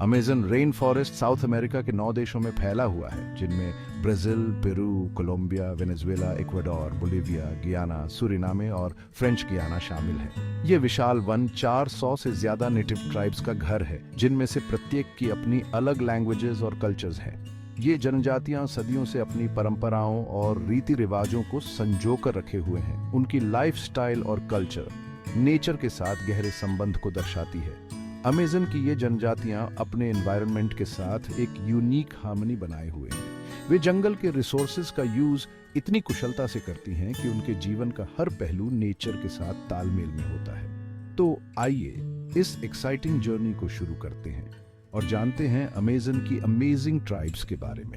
Amazon rain forest South America के 9 देशों में फैला हुआ है, जिनमें Brazil, Peru, Colombia, Venezuela, Ecuador, Bolivia, Guyana, Suriname और फ्रेंच गियाना शामिल है। ये विशाल वन 400 से ज्यादा नेटिव ट्राइब्स का घर है, जिनमें से प्रत्येक की अपनी अलग लैंग्वेजेस और कल्चर्स हैं। ये जनजातियां सदियों से अपनी परंपराओं और रीति रिवाजों को संजोकर रखे हुए हैं। उनकी लाइफस्टाइल और कल्चर नेचर के साथ गहरे संबंध को दर्शाती है। अमेज़न की ये जनजातियां अपने एनवायरनमेंट के साथ एक यूनिक हार्मनी बनाए हुए हैं। वे जंगल के रिसोर्सेज का यूज इतनी कुशलता से करती हैं कि उनके जीवन का हर पहलू नेचर के साथ तालमेल में होता है। तो आइए इस एक्साइटिंग जर्नी को शुरू करते हैं और जानते हैं अमेज़न की अमेजिंग ट्राइब्स के बारे में,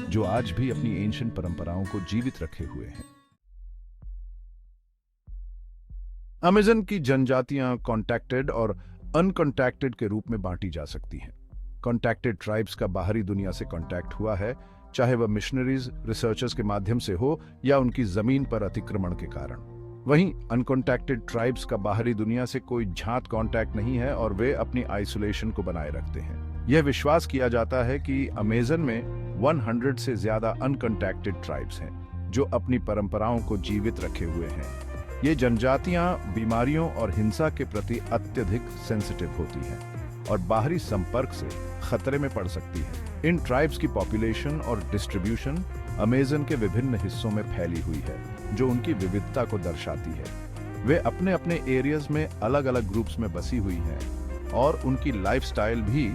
जो आज भी अपनी एंशिएंट परंपराओं को जीवित रखे हुए हैं। अमेज़न की जनजातियां कॉन्टैक्टेड और अनकॉन्टैक्टेड के रूप में बांटी जा सकती हैं। कॉन्टैक्टेड ट्राइब्स का बाहरी दुनिया से कॉन्टैक्ट हुआ है, चाहे वह मिशनरीज, रिसर्चर्स के माध्यम से हो या उनकी जमीन पर अतिक्रमण के कारण। वहीं अनकॉन्टैक्टेड ट्राइब्स का बाहरी दुनिया से कोई झांत कॉन्टैक्ट नहीं है और वे अपनी आइसोलेशन को बनाए रखते हैं। यह विश्वास किया जाता है कि अमेज़न में 100 से ज्यादा अनकॉन्टैक्टेड ट्राइब्स हैं, जो अपनी परंपराओं को जीवित रखे हुए हैं। ये जनजातियां बीमारियों और हिंसा के प्रति अत्यधिक सेंसिटिव होती हैं और बाहरी संपर्क से खतरे में पड़ सकती हैं। इन ट्राइब्स की पॉपुलेशन और डिस्ट्रीब्यूशन अमेज़न के विभिन्न हिस्सों में फैली हुई है, जो उनकी विविधता को दर्शाती है। वे अपने अपने एरियाज में अलग अलग ग्रुप्स में बसी हुई हैं और उनकी लाइफस्टाइल भी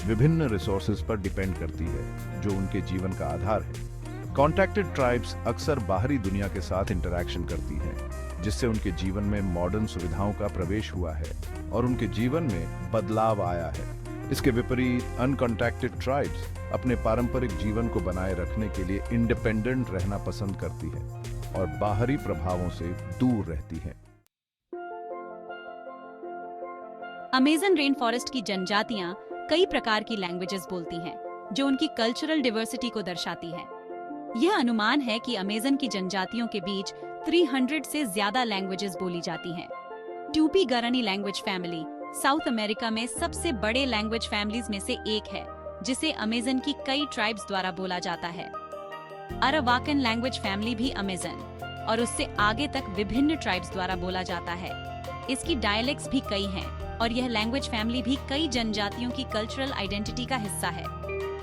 विभिन्न रिसोर्सेज पर डिपेंड करती है, जो उनके जीवन का आधार है। कॉन्टैक्टेड ट्राइब्स अक्सर बाहरी दुनिया के साथ इंटरैक्शन करती हैं, जिससे उनके जीवन में मॉडर्न सुविधाओं का प्रवेश हुआ है और उनके जीवन में बदलाव आया है। इसके विपरीत अनकॉन्टैक्टेड ट्राइब्स अपने पारंपरिक जीवन को बनाए रखने के लिए इंडिपेंडेंट रहना पसंद करती है और बाहरी प्रभावों से दूर रहती है। अमेज़न रेन फॉरेस्ट की जनजातियां कई प्रकार की लैंग्वेजेस बोलती हैं, जो उनकी कल्चरल डाइवर्सिटी को दर्शाती हैं। यह अनुमान है कि अमेज़न की जनजातियों के बीच 300 से ज्यादा लैंग्वेजेस बोली जाती हैं। ट्यूपी गरानी लैंग्वेज फैमिली साउथ अमेरिका में सबसे बड़े लैंग्वेज फैमिलीज में से एक है, जिसे अमेज़न की कई ट्राइब्स द्वारा बोला जाता है। अरावाकन लैंग्वेज फैमिली भी अमेज़न और उससे आगे तक विभिन्न ट्राइब्स द्वारा बोला जाता है। इसकी डायलेक्ट्स भी कई हैं और यह लैंग्वेज फैमिली भी कई जनजातियों की कल्चरल आइडेंटिटी का हिस्सा है।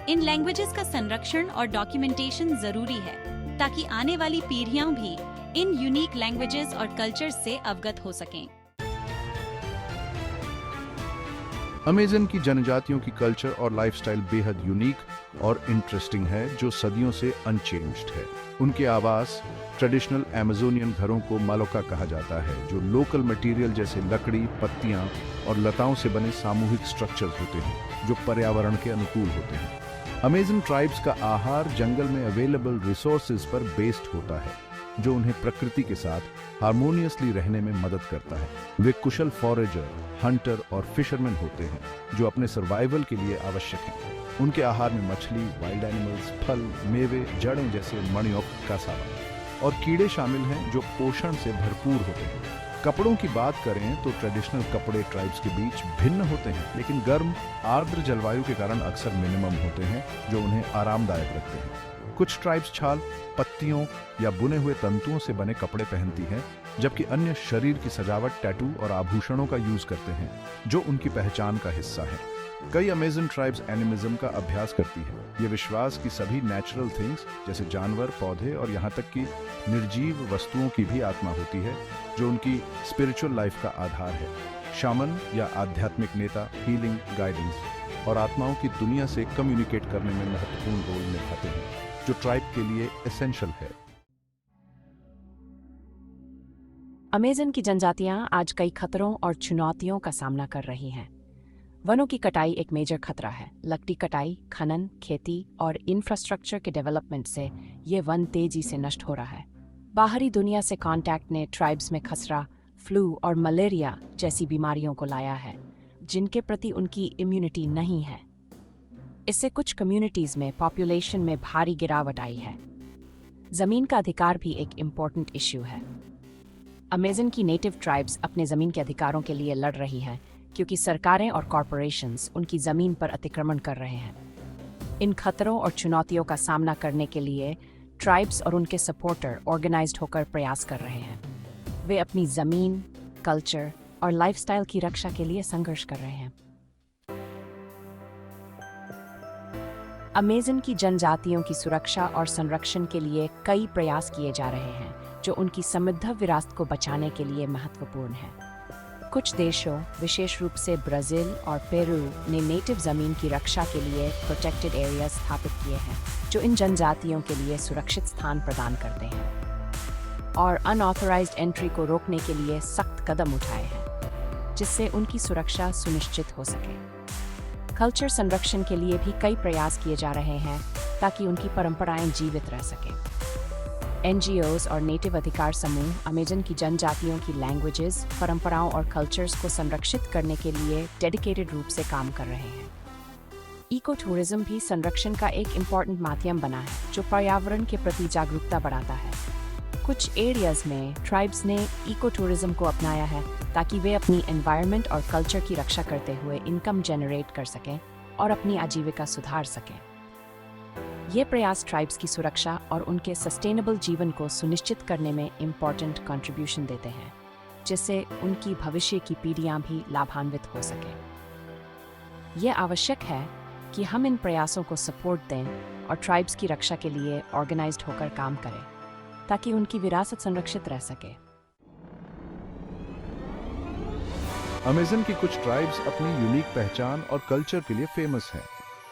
इन लैंग्वेजेस का संरक्षण और डॉक्यूमेंटेशन जरूरी है, ताकि आने वाली पीढ़ियां भी इन यूनिक लैंग्वेजेस और कल्चर से अवगत हो सकें। अमेज़न की जनजातियों की कल्चर और लाइफस्टाइल बेहद यूनिक और इंटरेस्टिंग है, जो सदियों से अनचेंज्ड है। उनके आवास ट्रेडिशनल अमेज़ोनियन घरों को मालोका कहा जाता है, जो लोकल मटेरियल जैसे लकड़ी, पत्तियां और लताओं से बने सामूहिक स्ट्रक्चर्स होते हैं, जो पर्यावरण के अनुकूल होते हैं। अमेज़न ट्राइब्स का आहार जंगल में अवेलेबल रिसोर्सेज पर बेस्ड होता है, जो उन्हें प्रकृति के साथ हार्मोनियसली रहने में मदद करता है। वे कुशल फॉरेजर, हंटर और फिशरमैन होते हैं, जो अपने सर्वाइवल के लिए आवश्यक हैं। उनके आहार में मछली, वाइल्ड एनिमल्स, फल, मेवे, जड़ें जैसे मणियोक, कासावा और कीड़े शामिल हैं, जो पोषण से भरपूर होते हैं। कपड़ों की बात करें तो ट्रेडिशनल कपड़े ट्राइब्स के बीच भिन्न होते हैं, लेकिन गर्म आर्द्र जलवायु के कारण अक्सर मिनिमम होते हैं, जो उन्हें आरामदायक रखते हैं। कुछ ट्राइब्स छाल, पत्तियों या बुने हुए तंतुओं से बने कपड़े पहनती हैं, जबकि अन्य शरीर की सजावट, टैटू और आभूषणों का यूज करते हैं, जो उनकी पहचान का हिस्सा है। कई अमेज़न ट्राइब्स एनिमिज्म का अभ्यास करती है। ये विश्वास कि सभी नेचुरल थिंग्स जैसे जानवर, पौधे और यहाँ तक कि निर्जीव वस्तुओं की भी आत्मा होती है, जो उनकी स्पिरिचुअल लाइफ का आधार है। शामन या आध्यात्मिक नेता हीलिंग, गाइडेंस और आत्माओं की दुनिया से कम्युनिकेट करने में महत्वपूर्ण रोल निभाते हैं, जो ट्राइब के लिए एसेंशियल है। अमेज़न की जनजातियां आज कई खतरों और चुनौतियों का सामना कर रही हैं। वनों की कटाई एक मेजर खतरा है। लकड़ी कटाई, खनन, खेती और इंफ्रास्ट्रक्चर के डेवलपमेंट से ये वन तेजी से नष्ट हो रहा है। बाहरी दुनिया से कांटेक्ट ने ट्राइब्स में खसरा, फ्लू और मलेरिया जैसी बीमारियों को लाया है, जिनके प्रति उनकी इम्यूनिटी नहीं है। इससे कुछ कम्युनिटीज में पॉपुलेशन में भारी गिरावट आई है। जमीन का अधिकार भी एक इम्पोर्टेंट इश्यू है। अमेज़न की नेटिव ट्राइब्स अपने जमीन के अधिकारों के लिए लड़ रही हैं, क्योंकि सरकारें और कॉरपोरेशंस उनकी ज़मीन पर अतिक्रमण कर रहे हैं। इन खतरों और चुनौतियों का सामना करने के लिए ट्राइब्स और उनके सपोर्टर ऑर्गेनाइज्ड होकर प्रयास कर रहे हैं। वे अपनी ज़मीन, कल्चर और लाइफस्टाइल की रक्षा के लिए संघर्ष कर रहे हैं। अमेज़न की जनजातियों की सुरक्षा और संरक्षण के लिए कई प्रयास किए जा रहे हैं, जो उनकी समृद्ध विरासत को बचाने के लिए महत्वपूर्ण है। कुछ देशों, विशेष रूप से ब्राज़ील और पेरू, ने नेटिव ज़मीन की रक्षा के लिए प्रोटेक्टेड एरियाज स्थापित किए हैं, जो इन जनजातियों के लिए सुरक्षित स्थान प्रदान करते हैं, और अनऑथराइज्ड एंट्री को रोकने के लिए सख्त कदम उठाए हैं, जिससे उनकी सुरक्षा सुनिश्चित हो सके। कल्चर संरक्षण के लिए भी कई प्रयास किए जा रहे हैं ताकि उनकी परंपराएं जीवित रह सकें। NGOs और नेटिव अधिकार समूह अमेज़न की जनजातियों की लैंग्वेजेस, परंपराओं और कल्चर्स को संरक्षित करने के लिए डेडिकेटेड रूप से काम कर रहे हैं। इको टूरिज्म भी संरक्षण का एक इम्पॉर्टेंट माध्यम बना है, जो पर्यावरण के प्रति जागरूकता बढ़ाता है। कुछ एरियाज में ट्राइब्स ने इको टूरिज्म को अपनाया है ताकि वे अपनी एनवायरनमेंट और कल्चर की रक्षा करते हुए इनकम जनरेट कर सकें और अपनी आजीविका सुधार सकें। ये प्रयास ट्राइब्स की सुरक्षा और उनके सस्टेनेबल जीवन को सुनिश्चित करने में इम्पॉर्टेंट कंट्रीब्यूशन देते हैं, जिससे उनकी भविष्य की पीढ़ियां भी लाभान्वित हो सकें। ये आवश्यक है कि हम इन प्रयासों को सपोर्ट दें और ट्राइब्स की रक्षा के लिए ऑर्गेनाइज्ड होकर काम करें, ताकि उनकी विरासत संरक्षित रह सके। अमेज़न की कुछ ट्राइब्स अपनी यूनिक पहचान और कल्चर के लिए फेमस हैं।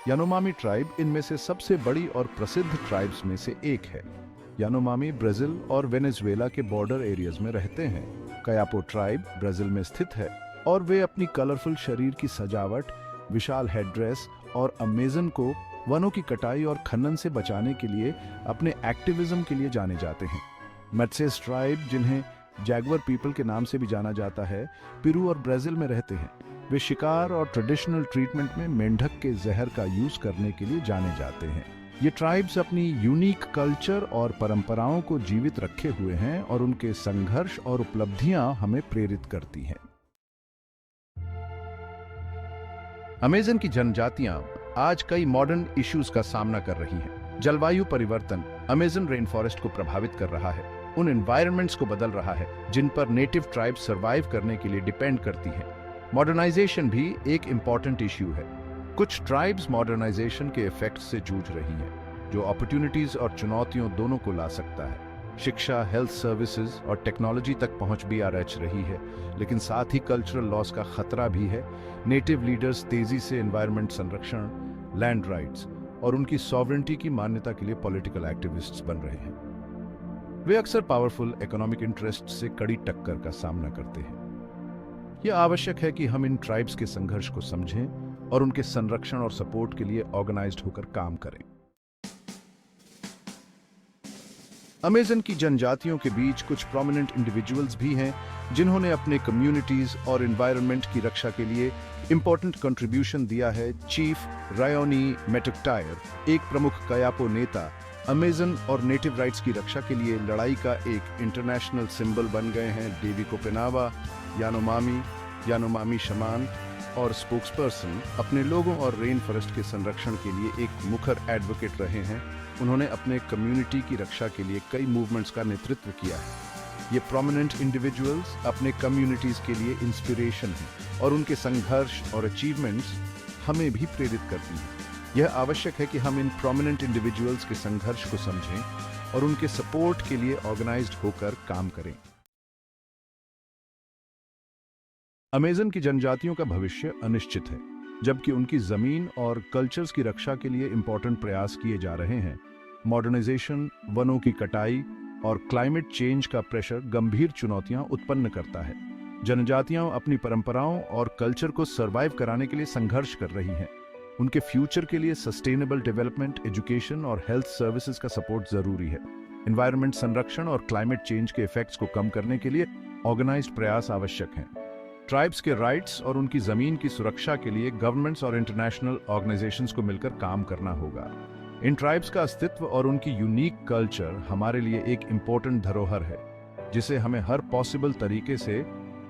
यानोमामी ट्राइब इनमें से सबसे बड़ी और प्रसिद्ध ट्राइब्स में से एक है। यानोमामी ब्राजील और वेनेजुएला के बॉर्डर एरियाज में रहते हैं। कयापो ट्राइब ब्राजील में स्थित है और वे अपनी कलरफुल शरीर की सजावट, विशाल हेडड्रेस और अमेज़न को वनों की कटाई और खनन से बचाने के लिए अपने एक्टिविज्म के लिए जाने जाते हैं। मेट्सेस ट्राइब, जिन्हें जैगवर पीपल के नाम से भी जाना जाता है, पेरू और ब्राजील में रहते हैं। वे शिकार और ट्रेडिशनल ट्रीटमेंट में मेंढक के जहर का यूज करने के लिए जाने जाते हैं। ये ट्राइब्स अपनी यूनिक कल्चर और परंपराओं को जीवित रखे हुए हैं और उनके संघर्ष और उपलब्धियां हमें प्रेरित करती हैं। अमेज़न की जनजातियां आज कई मॉडर्न इश्यूज का सामना कर रही हैं। जलवायु परिवर्तन अमेज़न रेन फॉरेस्ट को प्रभावित कर रहा है, उन एनवायरनमेंट्स को बदल रहा है जिन पर नेटिव ट्राइब्स सर्वाइव करने के लिए डिपेंड करती हैं। मॉडर्नाइजेशन भी एक इम्पॉर्टेंट इश्यू है। कुछ ट्राइब्स मॉडर्नाइजेशन के इफेक्ट से जूझ रही हैं, जो अपॉर्चुनिटीज और चुनौतियों दोनों को ला सकता है। शिक्षा, हेल्थ सर्विसेज और टेक्नोलॉजी तक पहुंच भी रच रही है, लेकिन साथ ही कल्चरल लॉस का खतरा भी है। नेटिव लीडर्स तेजी से एनवायरनमेंट संरक्षण, लैंड राइट्स और उनकी सॉवरेंटी की मान्यता के लिए पॉलिटिकल एक्टिविस्ट्स बन रहे हैं। वे अक्सर पावरफुल इकोनॉमिक इंटरेस्ट से कड़ी टक्कर का सामना करते हैं। यह आवश्यक है कि हम इन ट्राइब्स के संघर्ष को समझें और उनके संरक्षण और सपोर्ट के लिए ऑर्गेनाइज्ड होकर काम करें। अमेज़न की जनजातियों के बीच कुछ प्रोमिनेंट इंडिविजुअल्स भी हैं जिन्होंने अपने कम्युनिटीज और एनवायरनमेंट की रक्षा के लिए इंपॉर्टेंट कंट्रीब्यूशन दिया है। चीफ रायोनी मेटुकटायर, एक प्रमुख कयापो नेता, अमेज़न और नेटिव राइट्स की रक्षा के लिए लड़ाई का एक इंटरनेशनल सिंबल बन गए हैं। डेवी कोपेनावा, यानोमामी शमान और स्पोक्सपर्सन अपने लोगों और रेन फॉरेस्ट के संरक्षण के लिए एक मुखर एडवोकेट रहे हैं। उन्होंने अपने कम्युनिटी की रक्षा के लिए कई मूवमेंट्स का नेतृत्व किया है। ये प्रोमिनेंट इंडिविजुअल्स अपने कम्युनिटीज के लिए इंस्पिरेशन हैं और उनके संघर्ष और अचीवमेंट्स हमें भी प्रेरित करती हैं। यह आवश्यक है कि हम इन प्रोमिनेंट इंडिविजुअल्स के संघर्ष को समझें और उनके सपोर्ट के लिए ऑर्गेनाइज्ड होकर काम करें। अमेज़न की जनजातियों का भविष्य अनिश्चित है, जबकि उनकी जमीन और कल्चर्स की रक्षा के लिए इंपॉर्टेंट प्रयास किए जा रहे हैं। मॉडर्नाइजेशन, वनों की कटाई और क्लाइमेट चेंज का प्रेशर गंभीर चुनौतियां उत्पन्न करता है। जनजातियां अपनी परंपराओं और कल्चर को सर्वाइव कराने के लिए संघर्ष कर रही हैं। उनके फ्यूचर के लिए सस्टेनेबल डेवलपमेंट, एजुकेशन और हेल्थ सर्विसेज का सपोर्ट जरूरी है। एनवायरनमेंट संरक्षण और क्लाइमेट चेंज के इफेक्ट्स को कम करने के लिए ऑर्गेनाइज्ड प्रयास आवश्यक हैं। ट्राइब्स के राइट्स और उनकी जमीन की सुरक्षा के लिए गवर्नमेंट्स और इंटरनेशनल ऑर्गेनाइजेशंस को मिलकर काम करना होगा। इन ट्राइब्स का अस्तित्व और उनकी यूनिक कल्चर हमारे लिए एक इम्पोर्टेंट धरोहर है, जिसे हमें हर पॉसिबल तरीके से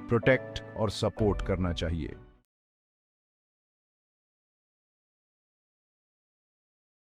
प्रोटेक्ट और सपोर्ट करना चाहिए।